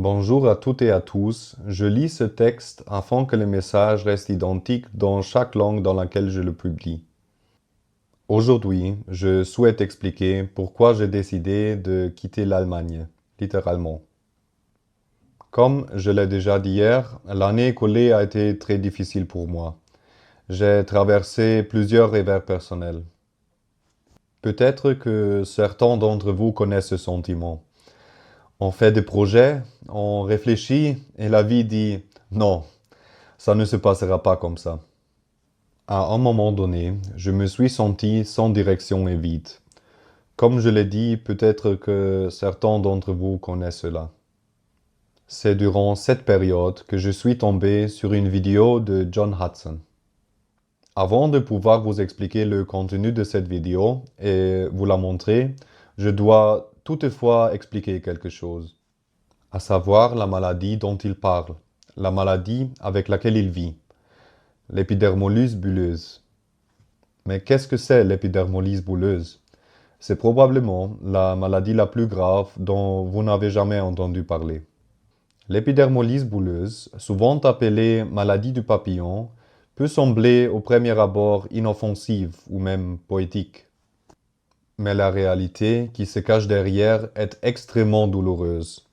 Bonjour à toutes et à tous. Je lis ce texte afin que le message reste identique dans chaque langue dans laquelle je le publie. Aujourd'hui, je souhaite expliquer pourquoi j'ai décidé de quitter l'Allemagne, littéralement. Comme je l'ai déjà dit hier, l'année écoulée a été très difficile pour moi. J'ai traversé plusieurs revers personnels. Peut-être que certains d'entre vous connaissent ce sentiment. On fait des projets, on réfléchit et la vie dit « Non, ça ne se passera pas comme ça ». À un moment donné, je me suis senti sans direction et vide. Comme je l'ai dit, peut-être que certains d'entre vous connaissent cela. C'est durant cette période que je suis tombé sur une vidéo de John Hudson. Avant de pouvoir vous expliquer le contenu de cette vidéo et vous la montrer, je dois toutefois expliquer quelque chose, à savoir la maladie dont il parle, la maladie avec laquelle il vit, l'épidermolyse bulleuse. Mais qu'est-ce que c'est l'épidermolyse bulleuse? C'est probablement la maladie la plus grave dont vous n'avez jamais entendu parler. L'épidermolyse bulleuse, souvent appelée maladie du papillon, peut sembler au premier abord inoffensive ou même poétique. Mais la réalité qui se cache derrière est extrêmement douloureuse.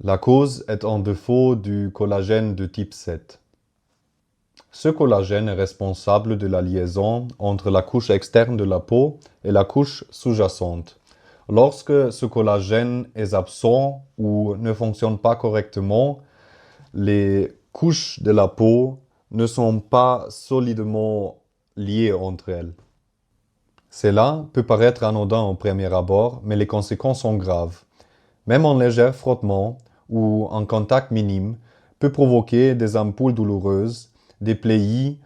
La cause est un défaut du collagène de type 7. Ce collagène est responsable de la liaison entre la couche externe de la peau et la couche sous-jacente. Lorsque ce collagène est absent ou ne fonctionne pas correctement, les couches de la peau ne sont pas solidement liées entre elles. Cela peut paraître anodin au premier abord, mais les conséquences sont graves. Même un léger frottement ou un contact minime peut provoquer des ampoules douloureuses, des plaies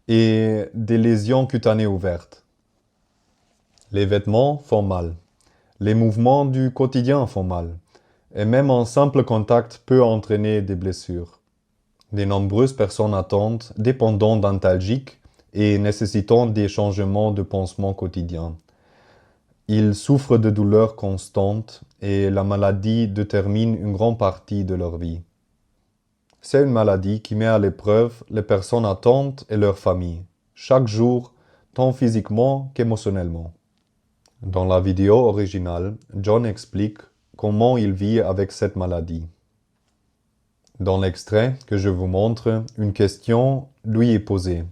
et des lésions cutanées ouvertes. Les vêtements font mal. Les mouvements du quotidien font mal. Et même un simple contact peut entraîner des blessures. De nombreuses personnes attendent, dépendant d'antalgiques et nécessitant des changements de pansement quotidiens. Ils souffrent de douleurs constantes et la maladie détermine une grande partie de leur vie. C'est une maladie qui met à l'épreuve les personnes atteintes et leurs familles, chaque jour, tant physiquement qu'émotionnellement. Dans la vidéo originale, John explique comment il vit avec cette maladie. Dans l'extrait que je vous montre, une question lui est posée.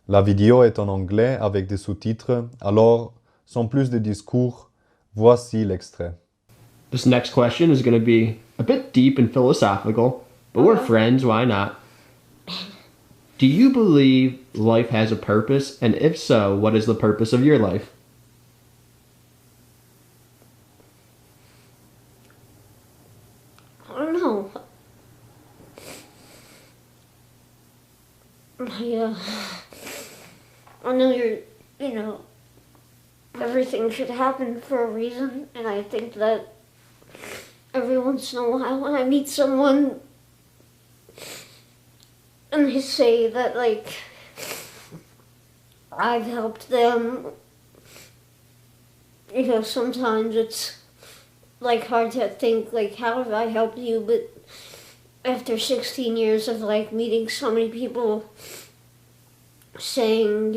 La vidéo est en anglais avec des sous-titres, alors, sans plus de discours, voici l'extrait. This next question is going to be a bit deep and philosophical, but we're friends, why not? Do you believe life has a purpose? And if so, what is the purpose of your life? I don't know. I know everything should happen for a reason, and I think that every once in a while when I meet someone and they say that, like, I've helped them, sometimes it's, like, hard to think, like, how have I helped you, but after 16 years of, like, meeting so many people saying,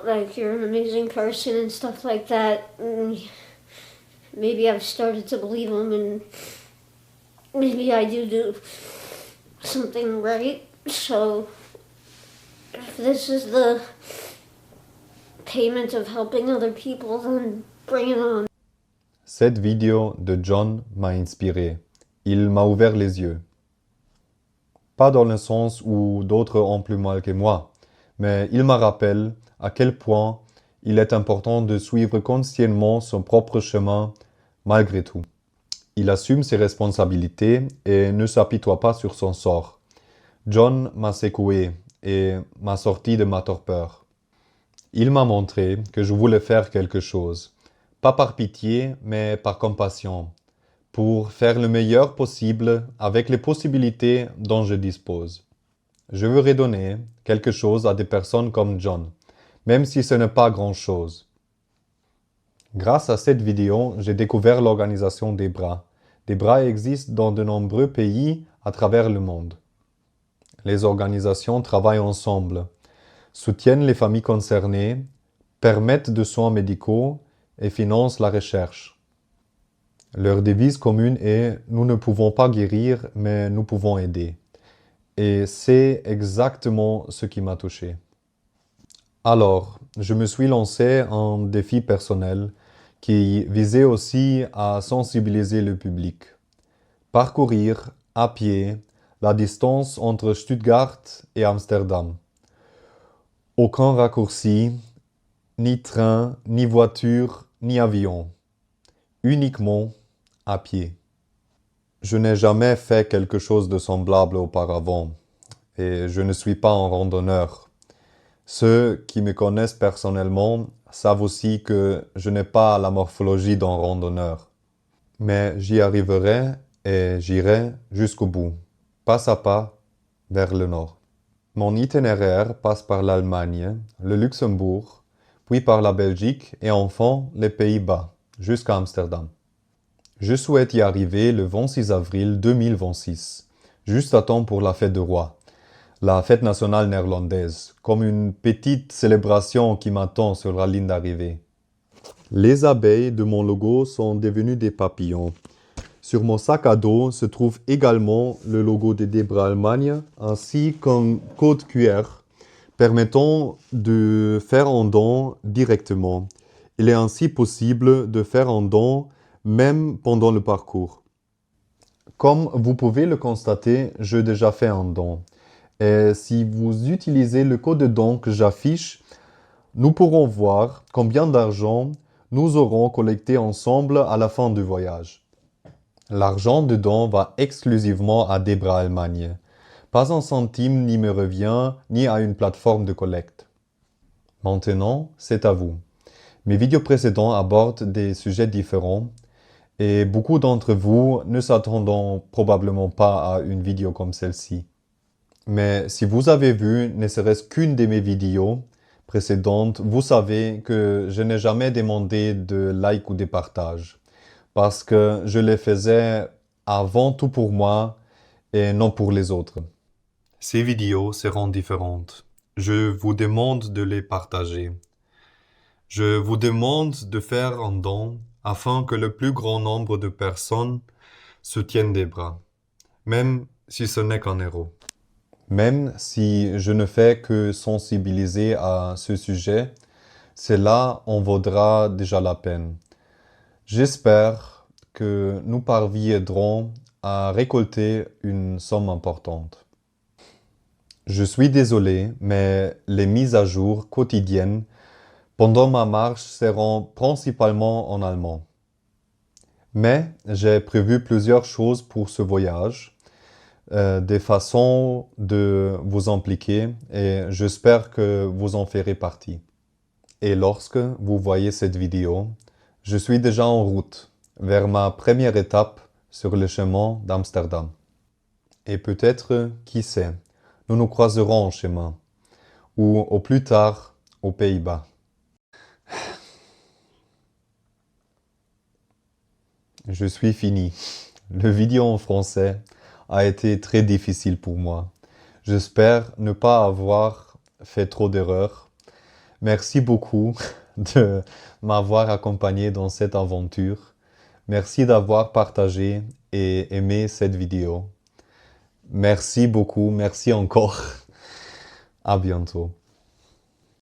like, you're an amazing person and stuff like that, and maybe I've started to believe them, and maybe I do something right. So if this is the payment of helping other people, then bring it on. Cette vidéo de John m'a inspiré. Il m'a ouvert les yeux. Pas dans le sens où d'autres ont plus mal que moi, mais il me rappelle à quel point il est important de suivre consciemment son propre chemin malgré tout. Il assume ses responsabilités et ne s'apitoie pas sur son sort. John m'a secoué et m'a sorti de ma torpeur. Il m'a montré que je voulais faire quelque chose, pas par pitié, mais par compassion, pour faire le meilleur possible avec les possibilités dont je dispose. Je veux redonner quelque chose à des personnes comme John, même si ce n'est pas grand-chose. Grâce à cette vidéo, j'ai découvert l'organisation des bras, Des bras existent dans de nombreux pays à travers le monde. Les organisations travaillent ensemble, soutiennent les familles concernées, permettent de soins médicaux et financent la recherche. Leur devise commune est « Nous ne pouvons pas guérir, mais nous pouvons aider ». Et c'est exactement ce qui m'a touché. Alors, je me suis lancé un défi personnel qui visait aussi à sensibiliser le public. Parcourir à pied la distance entre Stuttgart et Amsterdam. Aucun raccourci, ni train, ni voiture, ni avion. Uniquement à pied. Je n'ai jamais fait quelque chose de semblable auparavant et je ne suis pas un randonneur. Ceux qui me connaissent personnellement savent aussi que je n'ai pas la morphologie d'un randonneur. Mais j'y arriverai et j'irai jusqu'au bout, pas à pas, vers le nord. Mon itinéraire passe par l'Allemagne, le Luxembourg, puis par la Belgique et enfin les Pays-Bas, jusqu'à Amsterdam. Je souhaite y arriver le 26 avril 2026, juste à temps pour la fête du roi, la fête nationale néerlandaise, comme une petite célébration qui m'attend sur la ligne d'arrivée. Les abeilles de mon logo sont devenues des papillons. Sur mon sac à dos se trouve également le logo de Debra Allemagne ainsi qu'un code QR permettant de faire un don directement. Il est ainsi possible de faire un don même pendant le parcours. Comme vous pouvez le constater, j'ai déjà fait un don. Et si vous utilisez le code de don que j'affiche, nous pourrons voir combien d'argent nous aurons collecté ensemble à la fin du voyage. L'argent de don va exclusivement à Debra Allemagne. Pas un centime n'y me revient, ni à une plateforme de collecte. Maintenant, c'est à vous. Mes vidéos précédentes abordent des sujets différents et beaucoup d'entre vous ne s'attendront probablement pas à une vidéo comme celle-ci. Mais si vous avez vu ne serait-ce qu'une de mes vidéos précédentes, vous savez que je n'ai jamais demandé de like ou de partage. Parce que je les faisais avant tout pour moi et non pour les autres. Ces vidéos seront différentes. Je vous demande de les partager. Je vous demande de faire un don afin que le plus grand nombre de personnes se tiennent des bras, même si ce n'est qu'un euro. Même si je ne fais que sensibiliser à ce sujet, cela en vaudra déjà la peine. J'espère que nous parviendrons à récolter une somme importante. Je suis désolé, mais les mises à jour quotidiennes pendant ma marche seront principalement en allemand. Mais j'ai prévu plusieurs choses pour ce voyage, des façons de vous impliquer et j'espère que vous en ferez partie. Et lorsque vous voyez cette vidéo, je suis déjà en route vers ma première étape sur le chemin d'Amsterdam. Et peut-être, qui sait, nous nous croiserons en chemin, ou au plus tard aux Pays-Bas. Je suis fini. Le vidéo en français a été très difficile pour moi. J'espère ne pas avoir fait trop d'erreurs. Merci beaucoup de m'avoir accompagné dans cette aventure. Merci d'avoir partagé et aimé cette vidéo. Merci beaucoup, merci encore. À bientôt.